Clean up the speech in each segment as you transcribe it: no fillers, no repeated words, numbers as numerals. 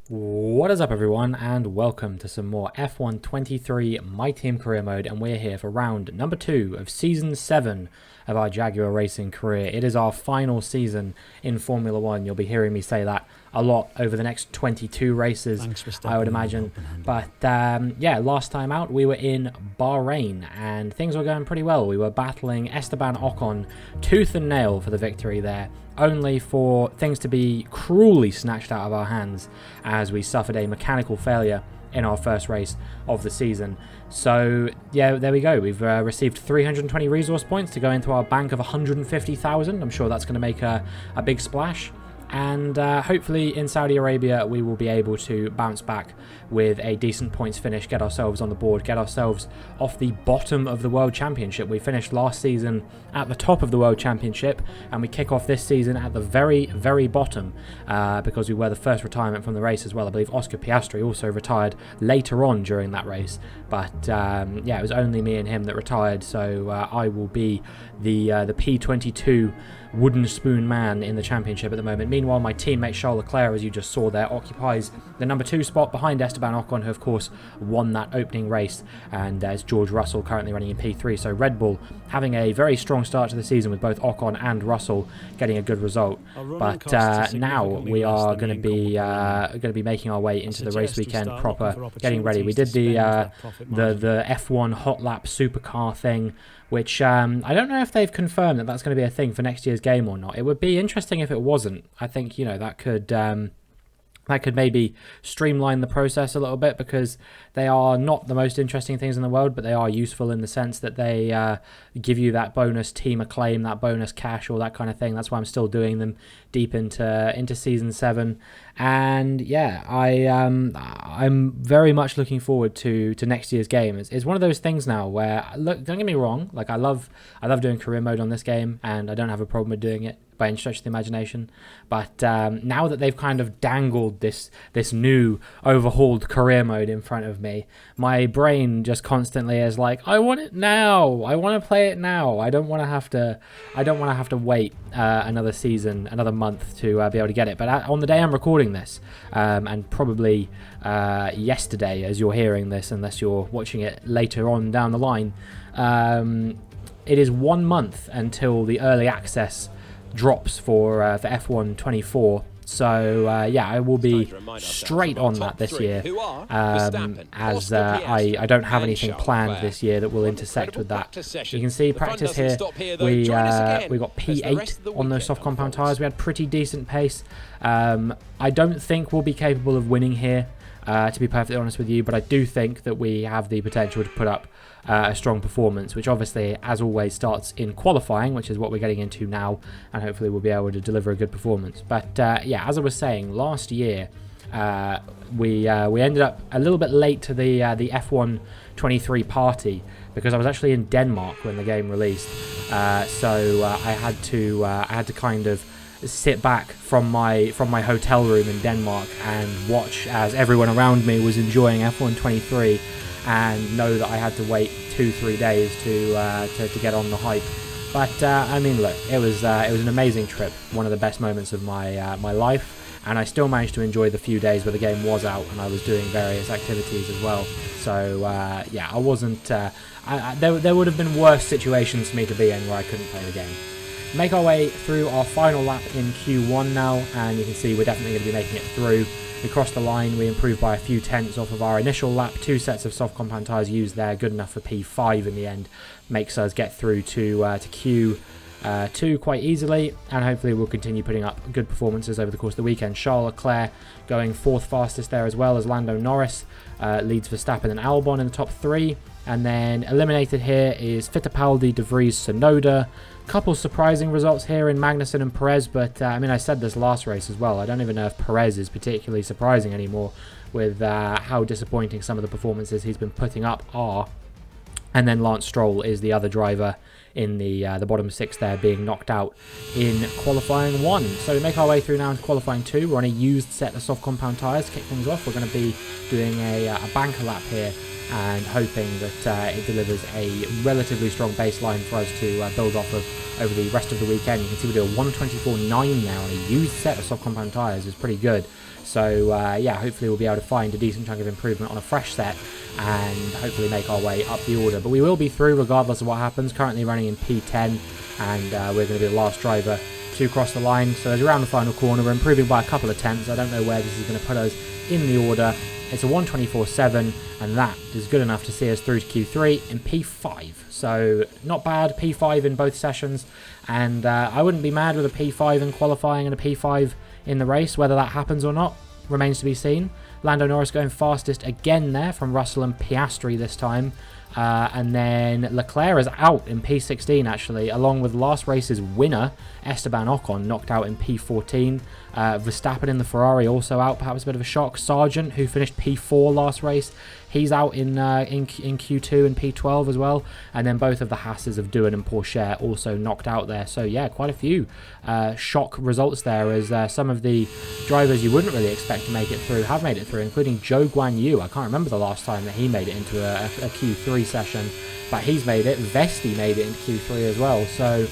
What is up, everyone, and welcome to some more F1 23 My Team Career Mode, and we're here for round number 2 of Season 7 of our Jaguar Racing career. It is our final season in Formula 1. You'll be hearing me say that a lot over the next 22 races, I would imagine. But yeah, last time out we were in Bahrain, and things were going pretty well. We were battling Esteban Ocon tooth and nail for the victory there, only for things to be cruelly snatched out of our hands as we suffered a mechanical failure in our first race of the season. So yeah, there we go. We've received 320 resource points to go into our bank of 150,000. I'm sure that's going to make a big splash. And hopefully in Saudi Arabia we will be able to bounce back with a decent points finish, get ourselves on the board, get ourselves off the bottom of the World Championship. We finished last season at the top of the World Championship, and we kick off this season at the very, very bottom because we were the first retirement from the race as well. I believe Oscar Piastri also retired later on during that race, but yeah, it was only me and him that retired, so I will be the P22 wooden spoon man in the championship at the moment. Meanwhile, my teammate Charles Leclerc, as you just saw there, occupies the number 2 spot behind Esteban Ocon, who of course won that opening race, and it's George Russell currently running in P3. So Red Bull having a very strong start to the season with both Ocon and Russell getting a good result. But now we are going to be making our way into the race weekend proper, getting ready. We did the F1 hot lap supercar thing, which I don't know if they've confirmed that that's going to be a thing for next year's game or not. It would be interesting if it wasn't. I think, you know, that could maybe streamline the process a little bit, because they are not the most interesting things in the world, but they are useful in the sense that they give you that bonus team acclaim, that bonus cash, all that kind of thing. That's why I'm still doing them deep into Season 7. And yeah, I'm very much looking forward to next year's game. It's one of those things now where, look, don't get me wrong, like I love doing career mode on this game, and I don't have a problem with doing it by any stretch of the imagination. But now that they've kind of dangled this new overhauled career mode in front of me, my brain just constantly is like, I want it now. I want to play it now. I don't want to have to wait another season, another month to be able to get it. But on the day I'm recording this, and probably yesterday as you're hearing this, unless you're watching it later on down the line, it is 1 month until the early access drops for F1 24. So yeah, I will be straight on that this year, as I don't have anything planned this year that will intersect with that. You can see practice here, we got P8 on those soft compound tyres. We had pretty decent pace. I don't think we'll be capable of winning here, to be perfectly honest with you, but I do think that we have the potential to put up a strong performance, which obviously, as always, starts in qualifying, which is what we're getting into now, and hopefully we'll be able to deliver a good performance. But yeah, as I was saying, last year we ended up a little bit late to the F1 23 party, because I was actually in Denmark when the game released, so I had to kind of sit back from my hotel room in Denmark and watch as everyone around me was enjoying F1 23, and know that I had to wait 2-3 days to get on the hype. But I mean, look, it was an amazing trip, one of the best moments of my life, and I still managed to enjoy the few days where the game was out and I was doing various activities as well. So yeah, I wasn't. There would have been worse situations for me to be in where I couldn't play the game. Make our way through our final lap in Q1 now, and you can see we're definitely going to be making it through. We crossed the line, we improved by a few tenths off of our initial lap. 2 sets of soft compound tyres used there, good enough for P5 in the end. Makes us get through to Q2 quite easily, and hopefully we'll continue putting up good performances over the course of the weekend. Charles Leclerc going 4th fastest there, as well as Lando Norris leads Verstappen and Albon in the top 3. And then eliminated here is Fittipaldi, De Vries, Tsunoda. Couple surprising results here in Magnussen and Perez, but I mean, I said this last race as well. I don't even know if Perez is particularly surprising anymore with how disappointing some of the performances he's been putting up are. And then Lance Stroll is the other driver in the bottom 6 there, being knocked out in qualifying 1. So we make our way through now into qualifying 2. We're on a used set of soft compound tyres to kick things off. We're going to be doing a banker lap here, and hoping that it delivers a relatively strong baseline for us to build off of over the rest of the weekend. You can see we do a 124.9 now on a used set of soft compound tyres. It's pretty good. So yeah, hopefully we'll be able to find a decent chunk of improvement on a fresh set and hopefully make our way up the order. But we will be through regardless of what happens. Currently running in P10, and we're going to be the last driver to cross the line. So as we're around the final corner, we're improving by a couple of tenths. I don't know where this is going to put us in the order. It's a 1:24.7, and that is good enough to see us through to Q3 in P5. So not bad, P5 in both sessions, and I wouldn't be mad with a P5 in qualifying and a P5 in the race. Whether that happens or not remains to be seen. Lando Norris going fastest again there from Russell and Piastri this time. And then Leclerc is out in P16 actually, along with last race's winner Esteban Ocon, knocked out in P14. Verstappen in the Ferrari also out, perhaps a bit of a shock. Sargent, who finished P4 last race, he's out in Q2 and P12 as well. And then both of the Hasses of Doohan and Pourchaire also knocked out there. So yeah, quite a few shock results there, as some of the drivers you wouldn't really expect to make it through have made it through, including Zhou Guanyu. I can't remember the last time that he made it into a Q3 session, but he's made it. VESTI made it into Q3 as well. So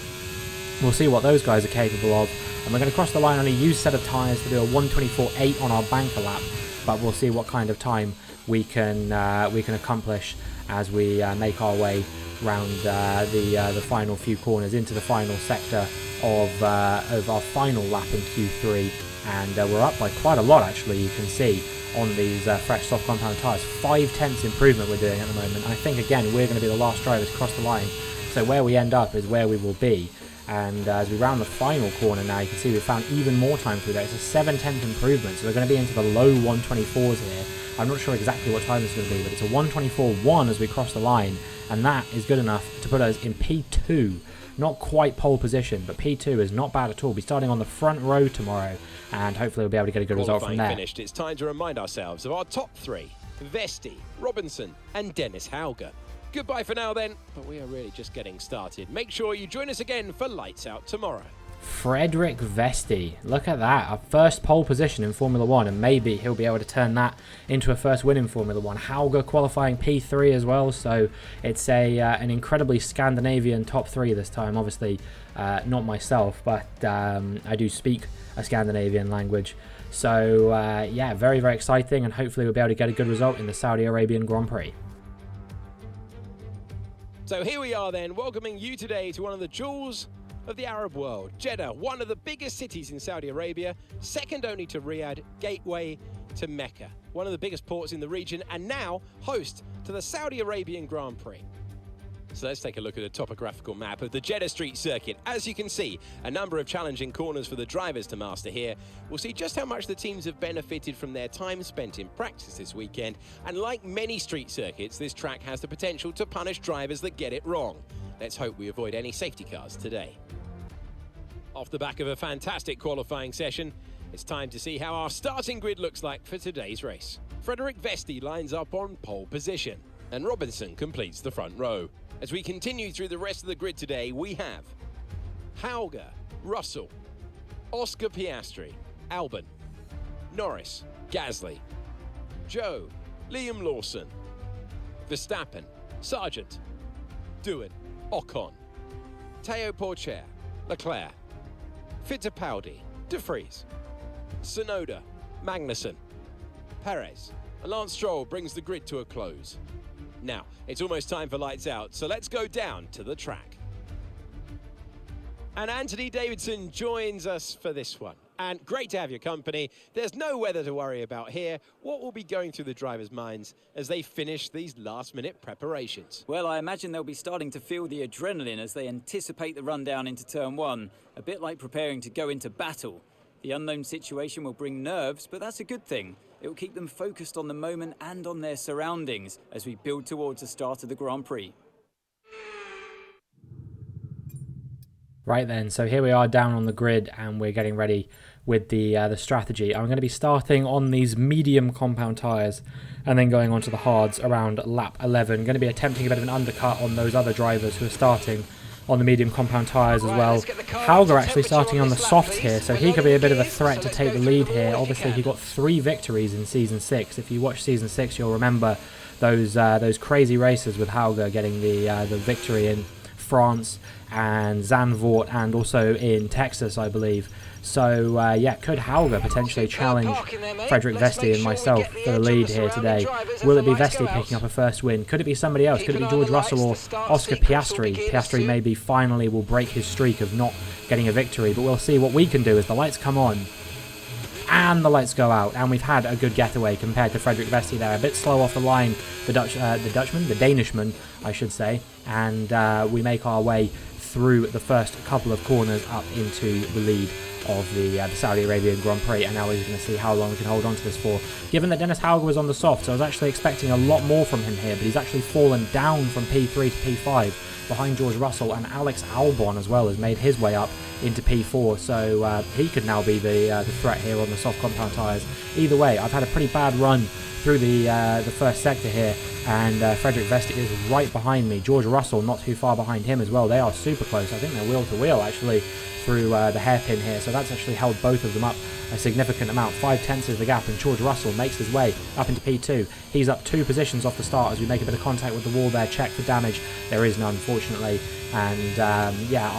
we'll see what those guys are capable of. And we're going to cross the line on a used set of tyres to do a 1:24.8 on our banker lap, but we'll see what kind of time we can accomplish as we make our way round the final few corners into the final sector of our final lap in Q3. And we're up by quite a lot actually, you can see on these fresh soft compound tyres. 5 tenths improvement we're doing at the moment. And I think again we're going to be the last drivers to cross the line, so where we end up is where we will be. And as we round the final corner now, you can see we've found even more time through there. It's a 7/10 improvement, so we're going to be into the low 1:24s here. I'm not sure exactly what time it's going to be, but it's a 1:24.1 as we cross the line, and that is good enough to put us in P2. Not quite pole position, but P2 is not bad at all. We'll be starting on the front row tomorrow, and hopefully we'll be able to get a good result from there. Finished. It's time to remind ourselves of our top 3, VESTI, Robinson and Dennis Hauger. Goodbye for now then, but we are really just getting started. Make sure you join us again for Lights Out tomorrow. Frederick VESTI, look at that, our first pole position in Formula 1, and maybe he'll be able to turn that into a first win in Formula 1. Hauger qualifying P3 as well, so it's an incredibly Scandinavian top 3 this time. Obviously not myself, but I do speak a Scandinavian language. So yeah, very, very exciting, and hopefully we'll be able to get a good result in the Saudi Arabian Grand Prix. So here we are then, welcoming you today to one of the jewels of the Arab world. Jeddah, one of the biggest cities in Saudi Arabia, second only to Riyadh, gateway to Mecca. One of the biggest ports in the region, and now host to the Saudi Arabian Grand Prix. So let's take a look at a topographical map of the Jeddah Street Circuit. As you can see, a number of challenging corners for the drivers to master here. We'll see just how much the teams have benefited from their time spent in practice this weekend. And like many street circuits, this track has the potential to punish drivers that get it wrong. Let's hope we avoid any safety cars today. Off the back of a fantastic qualifying session, it's time to see how our starting grid looks like for today's race. Frederick VESTI lines up on pole position, and Robinson completes the front row. As we continue through the rest of the grid today, we have Hauger, Russell, Oscar Piastri, Albon, Norris, Gasly, Zhou, Liam Lawson, Verstappen, Sargent, Doohan, Ocon, Théo Pourchaire, Leclerc, Fittipaldi, De Vries, Tsunoda, Magnussen, Perez, and Lance Stroll brings the grid to a close. Now, it's almost time for Lights Out, so let's go down to the track. And Anthony Davidson joins us for this one. And great to have your company. There's no weather to worry about here. What will be going through the drivers' minds as they finish these last-minute preparations? Well, I imagine they'll be starting to feel the adrenaline as they anticipate the rundown into turn 1, a bit like preparing to go into battle. The unknown situation will bring nerves, but that's a good thing. It will keep them focused on the moment and on their surroundings as we build towards the start of the Grand Prix. Right then, so here we are down on the grid, and we're getting ready with the strategy. I'm going to be starting on these medium compound tyres and then going on to the hards around lap 11. Going to be attempting a bit of an undercut on those other drivers who are starting on the medium compound tyres as well. Hauger actually starting on the softs here, so he could be a bit of a threat to take the lead here. Obviously, he got 3 victories in Season 6. If you watch Season 6, you'll remember those crazy races with Hauger getting the victory in France and Zandvoort, and also in Texas, I believe. So, yeah, could Hauger potentially challenge Frederik Vesti and myself for the lead here today? Will it be Vesti picking up a first win? Could it be somebody else? Could it be George Russell or Oscar Piastri? Piastri maybe finally will break his streak of not getting a victory, but we'll see what we can do as the lights come on. And the lights go out, and we've had a good getaway compared to Frederik Vesti there. A bit slow off the line, the Danishman, I should say. And we make our way through the first couple of corners up into the lead of the Saudi Arabian Grand Prix, and now we're going to see how long we can hold on to this for. Given that Dennis Hauger was on the softs, I was actually expecting a lot more from him here, but he's actually fallen down from P3 to P5 behind George Russell, and Alex Albon as well has made his way up into P4, so he could now be the threat here on the soft compound tyres. Either way, I've had a pretty bad run through the first sector here, and Frederik Vesti is right behind me. George Russell not too far behind him as well. They are super close. I think they're wheel to wheel actually through the hairpin here, so that's actually held both of them up a significant amount. 5/10 is the gap, and George Russell makes his way up into P2. He's up 2 positions off the start as we make a bit of contact with the wall there. Check for damage. There is none, fortunately, and yeah,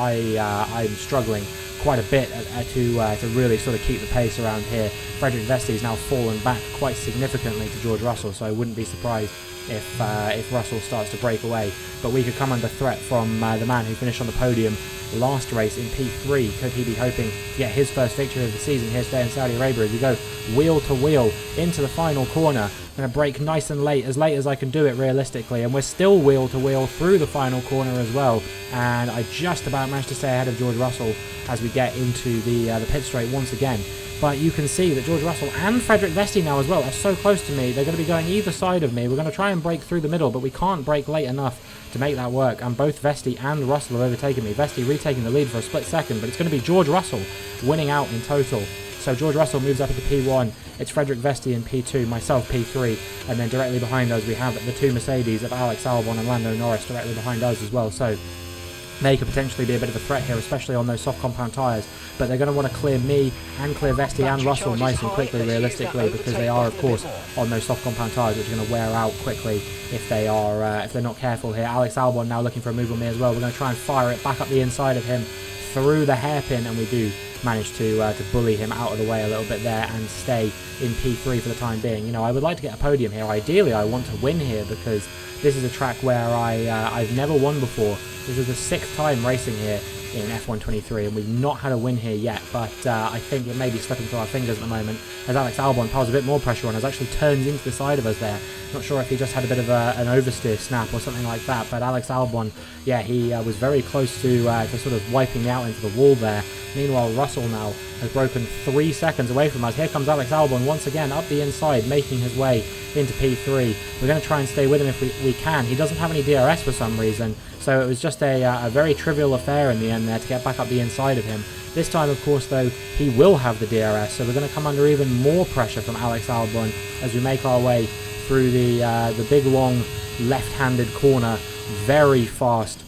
I'm struggling quite a bit to really sort of keep the pace around here. Frederik Vesti has now fallen back quite significantly to George Russell, so I wouldn't be surprised if Russell starts to break away. But we could come under threat from the man who finished on the podium last race in P3. Could he be hoping to get his first victory of the season here today in Saudi Arabia as we go wheel to wheel into the final corner? I'm going to brake nice and late as I can do it realistically, and we're still wheel to wheel through the final corner as well, and I just about managed to stay ahead of George Russell as we get into the pit straight once again. But you can see that George Russell and Frederik Vesti now as well are so close to me. They're going to be going either side of me. We're going to try and break through the middle, but we can't break late enough to make that work. And both Vesti and Russell have overtaken me. Vesti retaking the lead for a split second, but it's going to be George Russell winning out in total. So George Russell moves up into P1. It's Frederik Vesti in P2, myself P3, and then directly behind us we have the 2 Mercedes of Alex Albon and Lando Norris directly behind us as well. So they could potentially be a bit of a threat here, especially on those soft compound tyres. But they're going to want to clear me and clear Vesti and Russell nice and quickly, realistically, because they are, of course, on those soft compound tyres, which are going to wear out quickly if they're not careful here. Alex Albon now looking for a move on me as well. We're going to try and fire it back up the inside of him through the hairpin, and we do manage to bully him out of the way a little bit there and stay in P3 for the time being. You know, I would like to get a podium here. Ideally, I want to win here because this is a track where I've never won before. This is the 6th time racing here in F1 23, and we've not had a win here yet, but I think it may be slipping through our fingers at the moment as Alex Albon piles a bit more pressure on us, actually turns into the side of us there. Not sure if he just had a bit of an oversteer snap or something like that, but Alex Albon, yeah, he was very close to sort of wiping me out into the wall there. Meanwhile, Russell now has broken 3 seconds away from us. Here comes Alex Albon once again up the inside, making his way into P3. We're going to try and stay with him if we can. He doesn't have any DRS for some reason, so it was just a very trivial affair in the end there to get back up the inside of him. This time, of course, though, he will have the DRS, so we're going to come under even more pressure from Alex Albon as we make our way through the big, long, left-handed corner. Very fast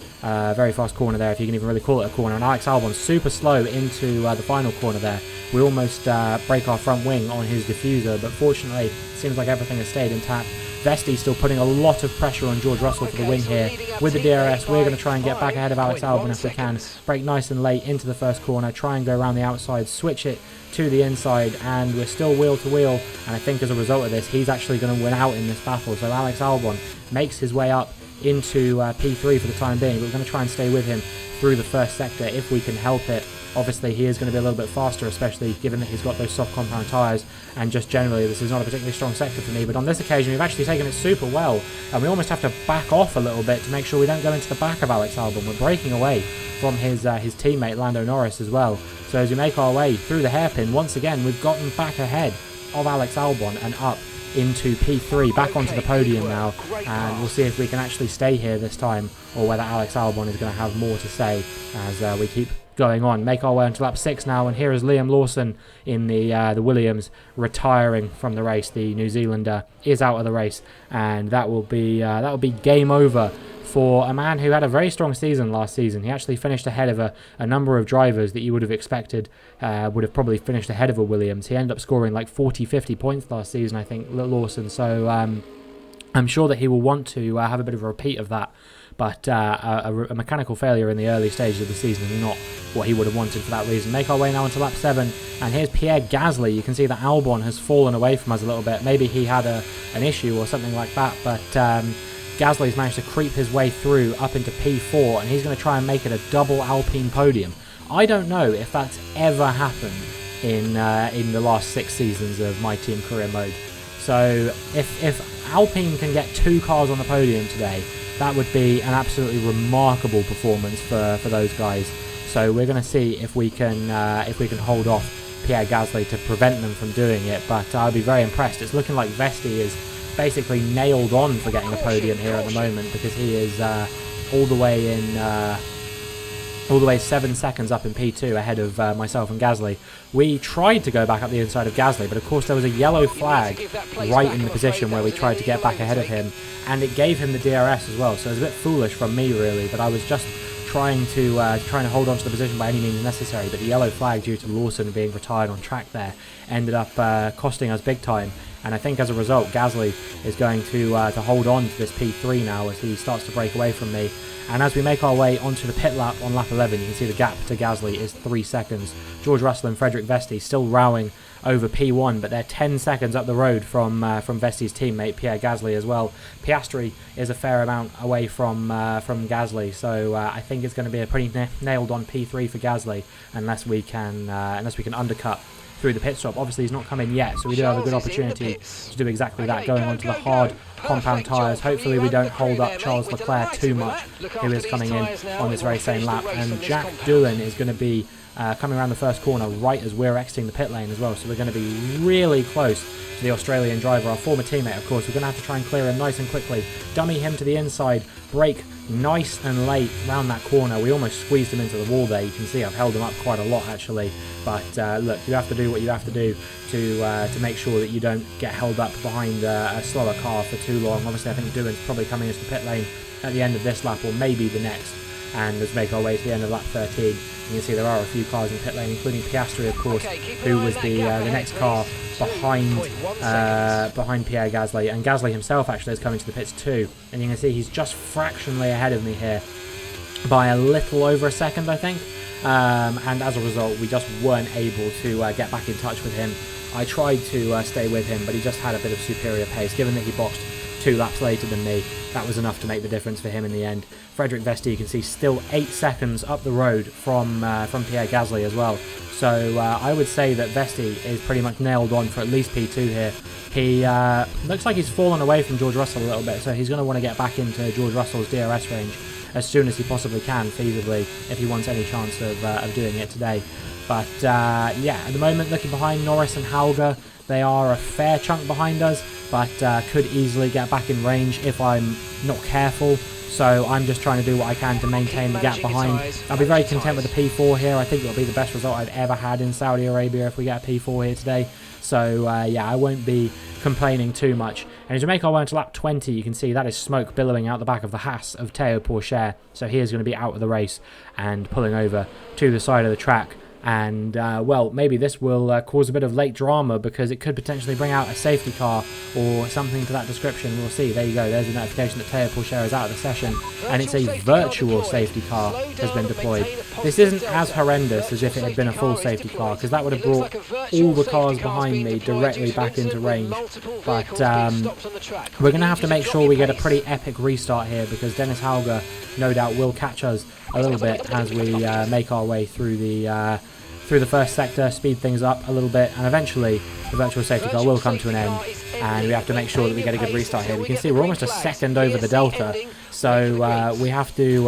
corner there, if you can even really call it a corner. And Alex Albon super slow into the final corner there. We almost break our front wing on his diffuser, but fortunately, it seems like everything has stayed intact. Vesti still putting a lot of pressure on George Russell for the win here. With the DRS, we're going to try and get back ahead of Alex Albon if we can. Break nice and late into the first corner, try and go around the outside, switch it to the inside, and we're still wheel to wheel. And I think as a result of this, he's actually going to win out in this battle. So Alex Albon makes his way up into P3 for the time being, but we're going to try and stay with him through the first sector if we can help it. Obviously, he is going to be a little bit faster, especially given that he's got those soft compound tyres, and just generally, this is not a particularly strong sector for me. But on this occasion, we've actually taken it super well, and we almost have to back off a little bit to make sure we don't go into the back of Alex Albon. We're breaking away from his teammate Lando Norris as well. So as we make our way through the hairpin, once again, we've gotten back ahead of Alex Albon and up into P3, back onto the podium now, and we'll see if we can actually stay here this time, or whether Alex Albon is going to have more to say as we keep going on. Make our way onto lap 6 now, and here is Liam Lawson in the Williams retiring from the race. The New Zealander is out of the race, and that will be game over for a man who had a very strong season last season. He actually finished ahead of a number of drivers that you would have expected would have probably finished ahead of a Williams. He ended up scoring like 40-50 points last season, I think, Lawson. So I'm sure that he will want to have a bit of a repeat of that, but a mechanical failure in the early stages of the season is not what he would have wanted for that reason. Make our way now into lap 7, and here's Pierre Gasly. You can see that Albon has fallen away from us a little bit. Maybe he had an issue or something like that, but Gasly's managed to creep his way through up into P4, and he's going to try and make it a double Alpine podium. I don't know if that's ever happened in the last 6 seasons of My Team Career Mode. So if Alpine can get 2 cars on the podium today, that would be an absolutely remarkable performance for those guys. So we're going to see if we can hold off Pierre Gasly to prevent them from doing it. But I'll be very impressed. It's looking like VESTI is basically nailed on for getting a podium here at the moment, because he is all the way 7 seconds up in P2 ahead of myself and Gasly. We tried to go back up the inside of Gasly, but of course there was a yellow flag right in the position where we tried to get back ahead of him, and it gave him the DRS as well, so it was a bit foolish from me really, but I was just trying to hold on to the position by any means necessary. But the yellow flag, due to Lawson being retired on track there, ended up costing us big time. And I think as a result, Gasly is going to hold on to this P3 now as he starts to break away from me. And as we make our way onto the pit lap on lap 11, you can see the gap to Gasly is 3 seconds. George Russell and Frederick VESTI still rowing over P1, but they're 10 seconds up the road from VESTI's teammate Pierre Gasly as well. Piastri is a fair amount away from Gasly, so I think it's going to be a pretty nailed on P3 for Gasly unless we can undercut through the pit stop. Obviously he's not come in yet, so we do have a good opportunity to do exactly that, going onto the hard compound tyres. Hopefully we don't hold up Charles Leclerc too much, who is coming in on this very same lap. And Jack Doohan is going to be coming around the first corner right as we're exiting the pit lane as well, so we're going to be really close to the Australian driver, our former teammate of course. We're going to have to try and clear him nice and quickly, dummy him to the inside, brake nice and late round that corner. We almost squeezed him into the wall there. You can see I've held him up quite a lot actually, but look, you have to do what you have to do to make sure that you don't get held up behind a slower car for too long. Obviously I think Doohan's probably coming into the pit lane at the end of this lap, or maybe the next. And let's make our way to the end of lap 13. You can see there are a few cars in the pit lane, including Piastri, of course, who was the next car behind Pierre Gasly. And Gasly himself actually is coming to the pits too. And you can see he's just fractionally ahead of me here by a little over a second, I think. And as a result, we just weren't able to get back in touch with him. I tried to stay with him, but he just had a bit of superior pace. Given that he boxed 2 laps later than me, that was enough to make the difference for him in the end. Frederick VESTI, you can see, still 8 seconds up the road from Pierre Gasly as well. So I would say that VESTI is pretty much nailed on for at least P2 here. He looks like he's fallen away from George Russell a little bit, so he's going to want to get back into George Russell's DRS range as soon as he possibly can, feasibly, if he wants any chance of doing it today. But yeah, at the moment, looking behind Norris and Hauger, they are a fair chunk behind us, but could easily get back in range if I'm not careful. So I'm just trying to do what I can to maintain the gap behind. I'll be very content with the P4 here. I think it'll be the best result I've ever had in Saudi Arabia if we get a P4 here today. So yeah, I won't be complaining too much. And as we make our way into lap 20, you can see that is smoke billowing out the back of the Haas of Théo Pourchaire. So he is going to be out of the race and pulling over to the side of the track. And well, maybe this will cause a bit of late drama, because it could potentially bring out a safety car or something to that description. We'll see. There you go, there's a notification that Théo Pourchaire is out of the session, and it's a virtual safety car has been deployed. This isn't as horrendous as if it had been a full safety car, because that would have brought all the cars behind me directly back into range. But we're going to have to make sure we get a pretty epic restart here, because Dennis Hauger no doubt will catch us a little bit as we make our way through the first sector, speed things up a little bit, and eventually the virtual safety car will come to an end, and we have to make sure that we get a good restart here. We can see we're almost a second over the delta, so we have to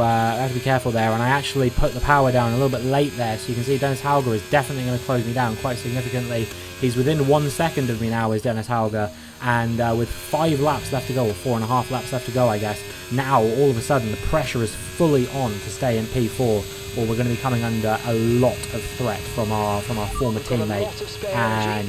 be careful there. And I actually put the power down a little bit late there, so you can see Dennis Hauger is definitely going to close me down quite significantly. He's within 1 second of me now, is Dennis Hauger, and with 5 laps left to go, or 4.5 laps left to go, I guess, now all of a sudden the pressure is fully on to stay in P4, or we're going to be coming under a lot of threat from our former teammate. And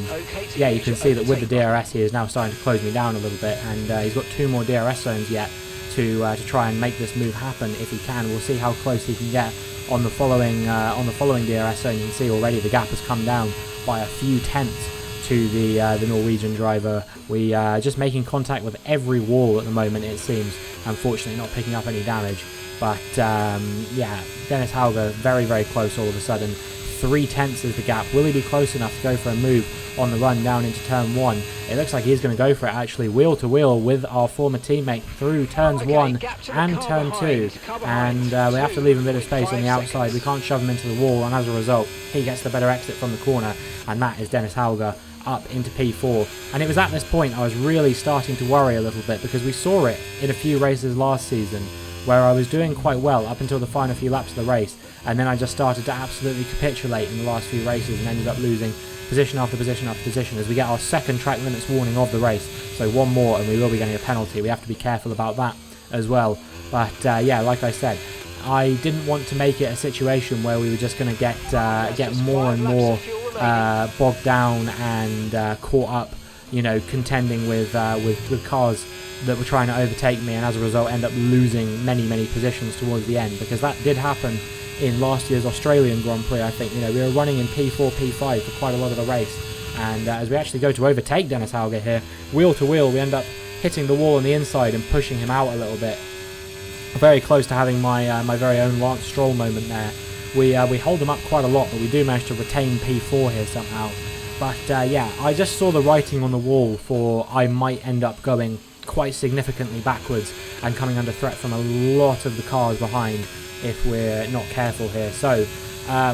yeah, you can see that with the DRS he is now starting to close me down a little bit, and he's got 2 more DRS zones yet to try and make this move happen if he can. We'll see how close he can get on the following DRS zone. You can see already the gap has come down by a few tenths to the Norwegian driver. We just making contact with every wall at the moment, it seems. Unfortunately, not picking up any damage. But yeah, Dennis Hauger very, very close all of a sudden. 3/10 is the gap. Will he be close enough to go for a move on the run down into turn 1? It looks like he's going to go for it, actually, wheel to wheel with our former teammate through turns 1 and turn 2. And we have to leave him a bit of space on the outside. We can't shove him into the wall, and as a result, he gets the better exit from the corner. And that is Dennis Hauger up into P4. And it was at this point I was really starting to worry a little bit, because we saw it in a few races last season where I was doing quite well up until the final few laps of the race, and then I just started to absolutely capitulate in the last few races and ended up losing position after position after position as we get our second track limits warning of the race. So one more and we will be getting a penalty. We have to be careful about that as well. But yeah, like I said, I didn't want to make it a situation where we were just going to get more and more bogged down and caught up, you know, contending with cars that were trying to overtake me, and as a result end up losing many positions towards the end, because that did happen in last year's Australian Grand Prix. I think, you know, we were running in P4, P5 for quite a lot of the race, and as we actually go to overtake Dennis Hauger here, wheel to wheel, we end up hitting the wall on the inside and pushing him out a little bit. Very close to having my my very own Lance Stroll moment there. We hold them up quite a lot, but we do manage to retain P4 here somehow. But yeah, I just saw the writing on the wall for I might end up going quite significantly backwards and coming under threat from a lot of the cars behind if we're not careful here. So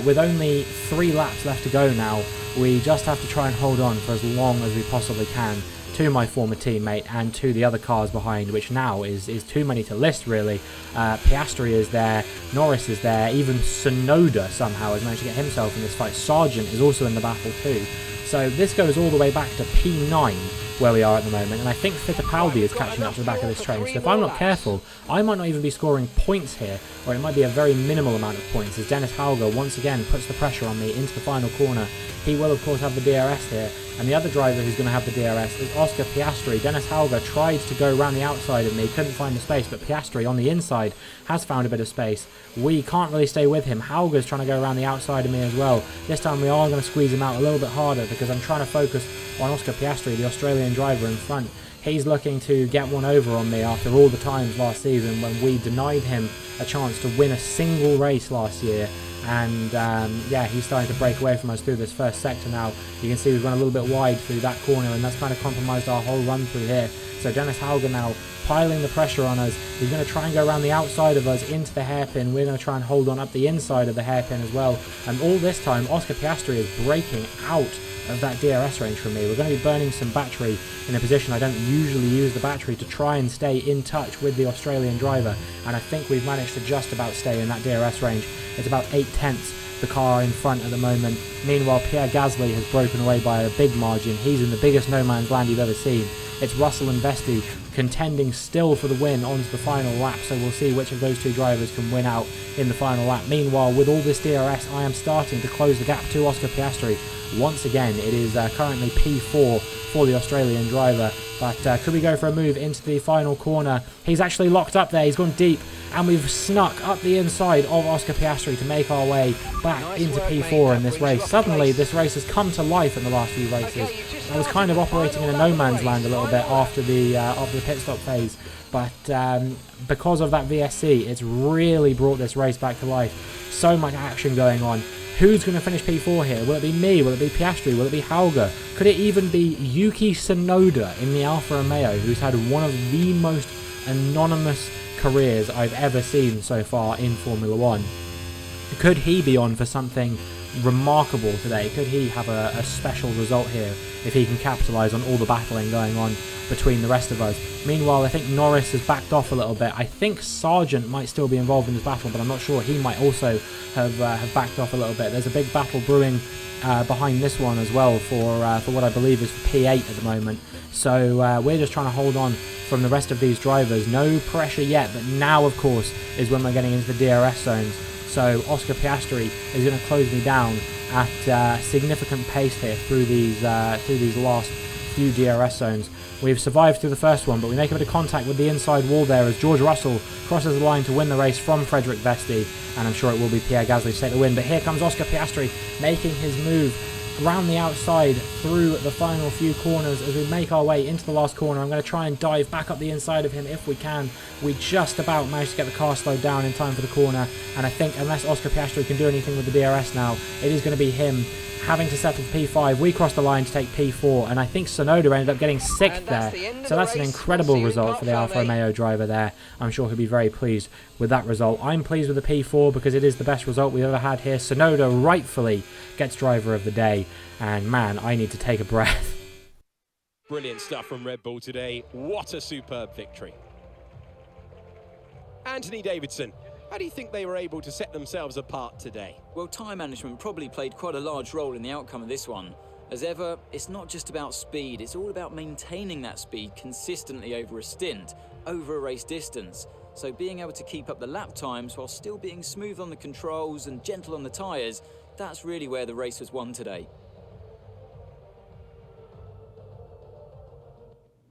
with only 3 laps left to go now, we just have to try and hold on for as long as we possibly can to my former teammate and to the other cars behind, which now is too many to list, really. Piastri is there, Norris is there, even Tsunoda somehow has managed to get himself in this fight. Sargent is also in the battle too. So this goes all the way back to P9 where we are at the moment, and I think Fittipaldi is catching up to the back of this train, so if I'm not careful, I might not even be scoring points here, or it might be a very minimal amount of points, as Dennis Hauger once again puts the pressure on me into the final corner. He will of course have the DRS here, and the other driver who's going to have the DRS is Oscar Piastri. Dennis Hauger tried to go around the outside of me, couldn't find the space, but Piastri on the inside has found a bit of space. We can't really stay with him. Hauger's trying to go around the outside of me as well. This time we are going to squeeze him out a little bit harder, because I'm trying to focus on Oscar Piastri, the Australian driver in front. He's looking to get one over on me after all the times last season when we denied him a chance to win a single race last year. And yeah, he's starting to break away from us through this first sector now. You can see we've run a little bit wide through that corner, and that's kind of compromised our whole run through here. So Dennis Hauger now piling the pressure on us. He's going to try and go around the outside of us into the hairpin. We're going to try and hold on up the inside of the hairpin as well. And all this time, Oscar Piastri is breaking out of that DRS range from me. We're going to be burning some battery in a position I don't usually use the battery to try and stay in touch with the Australian driver, and I think we've managed to just about stay in that DRS range. It's about 8/10 the car in front at the moment. Meanwhile, Pierre Gasly has broken away by a big margin. He's in the biggest no man's land you've ever seen. It's Russell and VESTI contending still for the win onto the final lap, so we'll see which of those two drivers can win out in the final lap. Meanwhile, with all this DRS, I am starting to close the gap to Oscar Piastri. Once again, it is currently P4 for the Australian driver, but could we go for a move into the final corner? He's actually locked up there, he's gone deep, and we've snuck up the inside of Oscar Piastri to make our way back into P4 in this race. Suddenly, this race has come to life in the last few races. I was kind of operating in a no man's land a little bit after the pit stop phase, but because of that VSC, it's really brought this race back to life. So much action going on. Who's going to finish P4 here? Will it be me? Will it be Piastri? Will it be Hauger? Could it even be Yuki Tsunoda in the Alfa Romeo, who's had one of the most anonymous careers I've ever seen so far in Formula 1? Could he be on for something remarkable today? Could he have a special result here if he can capitalise on all the battling going on between the rest of us? Meanwhile, I think Norris has backed off a little bit. I think Sargent might still be involved in this battle, but I'm not sure. He might also have backed off a little bit. There's a big battle brewing behind this one as well for what I believe is P8 at the moment. So we're just trying to hold on from the rest of these drivers. No pressure yet, but now, of course, is when we're getting into the DRS zones. So Oscar Piastri is going to close me down at significant pace here through these last few DRS zones. We've survived through the first one, but we make a bit of contact with the inside wall there as George Russell crosses the line to win the race from Frederick VESTI, and I'm sure it will be Pierre Gasly to take the win. But here comes Oscar Piastri making his move around the outside through the final few corners as we make our way into the last corner. I'm going to try and dive back up the inside of him if we can. We just about managed to get the car slowed down in time for the corner, and I think unless Oscar Piastri can do anything with the DRS now, it is going to be him having to settle for P5. We crossed the line to take P4, and I think Tsunoda ended up getting 6th there. So that's an incredible result for the Alfa Romeo driver there. I'm sure he'll be very pleased with that result. I'm pleased with the P4 because it is the best result we've ever had here. Tsunoda rightfully gets driver of the day, and man, I need to take a breath. Brilliant stuff from Red Bull today. What a superb victory. Anthony Davidson, how do you think they were able to set themselves apart today? Well, time management probably played quite a large role in the outcome of this one. As ever, it's not just about speed, it's all about maintaining that speed consistently over a stint, over a race distance. So being able to keep up the lap times while still being smooth on the controls and gentle on the tyres, that's really where the race was won today.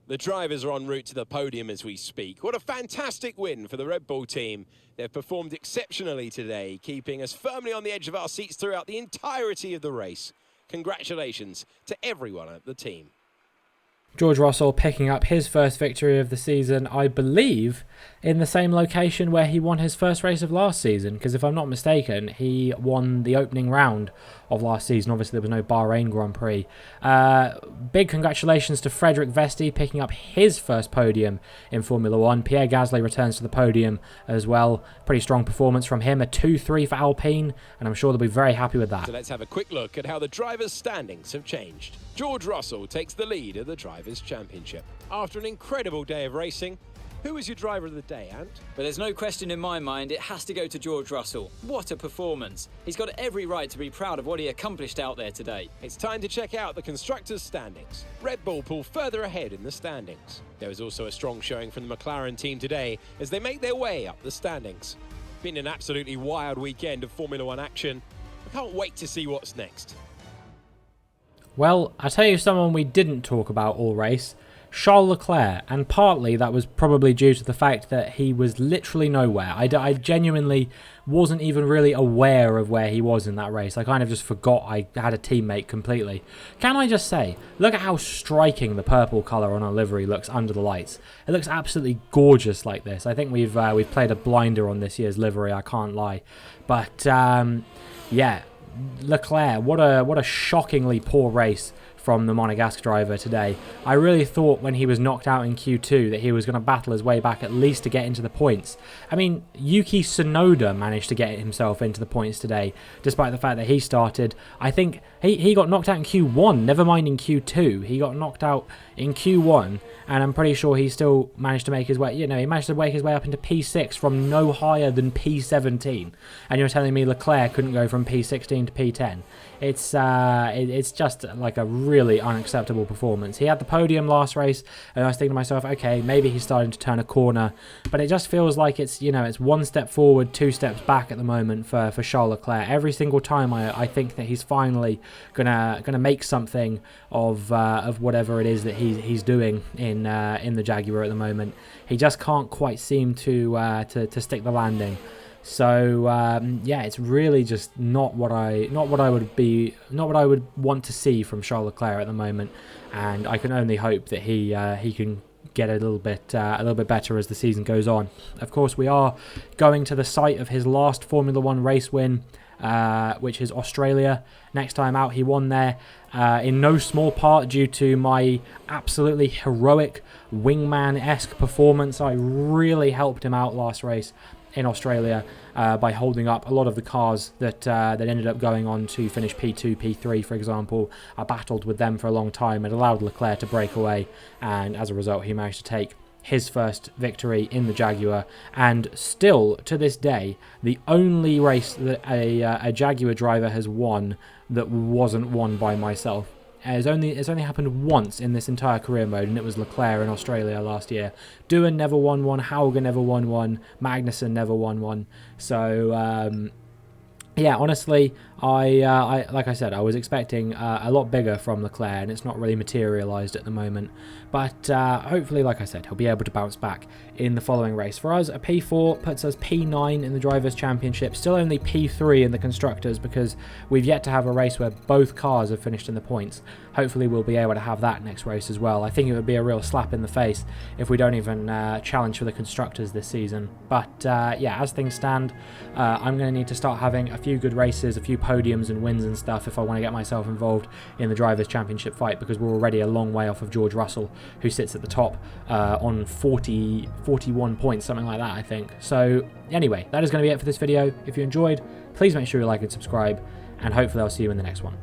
The drivers are en route to the podium as we speak. What a fantastic win for the Red Bull team. They've performed exceptionally today, keeping us firmly on the edge of our seats throughout the entirety of the race. Congratulations to everyone at the team. George Russell picking up his first victory of the season, I believe, in the same location where he won his first race of last season, because if I'm not mistaken, he won the opening round of last season. Obviously, there was no Bahrain Grand Prix. Big congratulations to Frederick Vesti picking up his first podium in Formula 1. Pierre Gasly returns to the podium as well. Pretty strong performance from him, a 2-3 for Alpine, and I'm sure they'll be very happy with that. So let's have a quick look at how the drivers' standings have changed. George Russell takes the lead of the Drivers' Championship. After an incredible day of racing, who was your driver of the day, Ant? But there's no question in my mind, it has to go to George Russell. What a performance. He's got every right to be proud of what he accomplished out there today. It's time to check out the Constructors' standings. Red Bull pull further ahead in the standings. There was also a strong showing from the McLaren team today as they make their way up the standings. Been an absolutely wild weekend of Formula 1 action. I can't wait to see what's next. Well, I'll tell you someone we didn't talk about all race, Charles Leclerc, and partly that was probably due to the fact that he was literally nowhere. I genuinely wasn't even really aware of where he was in that race. I kind of just forgot I had a teammate completely. Can I just say, look at how striking the purple colour on our livery looks under the lights. It looks absolutely gorgeous like this. I think we've played a blinder on this year's livery, I can't lie. But, yeah, Leclerc, what a shockingly poor race from the Monegasque driver today. I really thought when he was knocked out in Q2 that he was going to battle his way back at least to get into the points. I mean, Yuki Tsunoda managed to get himself into the points today, despite the fact that he started. I think he got knocked out in Q1, never mind in Q2. He got knocked out in Q1, and I'm pretty sure he still managed to make his way, he managed to make his way up into P6 from no higher than P17. And you're telling me Leclerc couldn't go from P16 to P10. It's just like a really unacceptable performance. He had the podium last race, and I was thinking to myself, okay, maybe he's starting to turn a corner, but it just feels like it's one step forward, 2 steps back at the moment for Charles Leclerc. Every single time I think that he's finally gonna make something of whatever it is that he's doing in the Jaguar at the moment. He just can't quite seem to stick the landing. So yeah, it's really just not what I would want to see from Charles Leclerc at the moment, and I can only hope that he can get a little bit better as the season goes on. Of course, we are going to the site of his last Formula 1 race win, which is Australia. Next time out, he won there in no small part due to my absolutely heroic wingman-esque performance. I really helped him out last race in Australia by holding up a lot of the cars that ended up going on to finish P2, P3, for example. I battled with them for a long time and allowed Leclerc to break away, and as a result, he managed to take his first victory in the Jaguar, and still to this day, the only race that a Jaguar driver has won that wasn't won by myself. It's only happened once in this entire career mode, and it was Leclerc in Australia last year. Doohan never won one, Hauger never won one, Magnussen never won one. So, yeah, honestly, like I said, I was expecting a lot bigger from Leclerc, and it's not really materialised at the moment. But hopefully, like I said, he'll be able to bounce back in the following race. For us, a P4 puts us P9 in the Drivers' Championship, still only P3 in the Constructors, because we've yet to have a race where both cars have finished in the points. Hopefully we'll be able to have that next race as well. I think it would be a real slap in the face if we don't even challenge for the Constructors this season. But yeah, as things stand, I'm going to need to start having a few good races, a few podiums and wins and stuff if I want to get myself involved in the Drivers' Championship fight, because we're already a long way off of George Russell, who sits at the top on 41 points, something like that, I think. So anyway, that is going to be it for this video. If you enjoyed, please make sure you like and subscribe, and hopefully I'll see you in the next one.